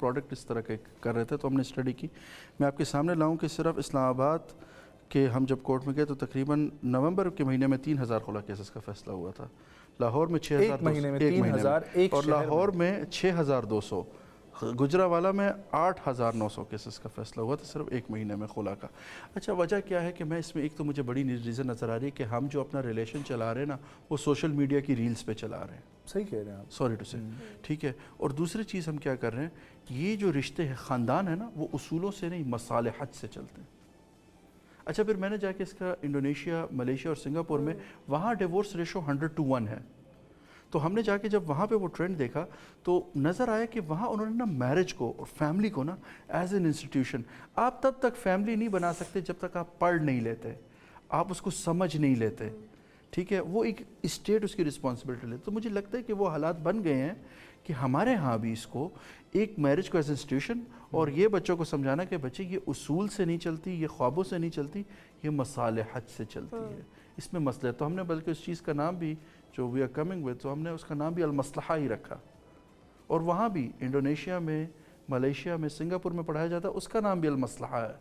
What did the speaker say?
Product اس طرح کے کر رہے تھے تو ہم نے اسٹڈی کی. میں آپ کے سامنے لاؤں کہ صرف اسلام آباد کہ ہم جب کورٹ میں گئے تو تقریباً نومبر کے مہینے میں 3000 خلا کیسز کا فیصلہ ہوا تھا. لاہور میں 6200 ایک مہینے میں 3000 اور لاہور میں 6200. گجرانوالہ میں 8900 کیسز کا فیصلہ ہوا تھا صرف ایک مہینے میں خلا کا. اچھا وجہ کیا ہے کہ میں اس میں ایک تو مجھے بڑی ریزن نظر آ رہی ہے کہ ہم جو اپنا ریلیشن چلا رہے ہیں نا وہ سوشل میڈیا کی ریلز پہ چلا رہے ہیں. صحیح کہہ رہے ہیں آپ. سوری ٹو سے ٹھیک ہے. اور دوسری چیز ہم کیا کر رہے ہیں یہ جو رشتے ہیں خاندان ہے نا وہ اصولوں سے نہیں مصالحت سے چلتے ہیں. اچھا پھر میں نے جا کے اس کا انڈونیشیا ملیشیا اور سنگاپور میں وہاں ڈیورس ریشو 100:1 ہے. تو ہم نے جا کے جب وہاں پہ وہ ٹرینڈ دیکھا تو نظر آیا کہ وہاں انہوں نے نا میرج کو اور فیملی کو نا ایز این انسٹیٹیوشن. آپ تب تک فیملی نہیں بنا سکتے جب تک آپ پڑھ نہیں لیتے, آپ اس کو سمجھ نہیں لیتے. ٹھیک ہے, وہ ایک اسٹیٹ اس کی رسپانسبلٹی لیتے. تو مجھے لگتا ہے کہ وہ حالات بن گئے ہیں کہ ہمارے ہاں بھی اس کو ایک میرج کو ایز انسٹیٹیوشن اور یہ بچوں کو سمجھانا کہ بچے یہ اصول سے نہیں چلتی, یہ خوابوں سے نہیں چلتی, یہ مصالحت سے چلتی ہے. اس میں مسئلہ ہے. تو ہم نے بلکہ اس چیز کا نام بھی جو وی آر کمنگ ود تو ہم نے اس کا نام بھی المصلحہ ہی رکھا. اور وہاں بھی انڈونیشیا میں ملیشیا میں سنگاپور میں پڑھایا جاتا ہے اس کا نام بھی المصلحہ ہے.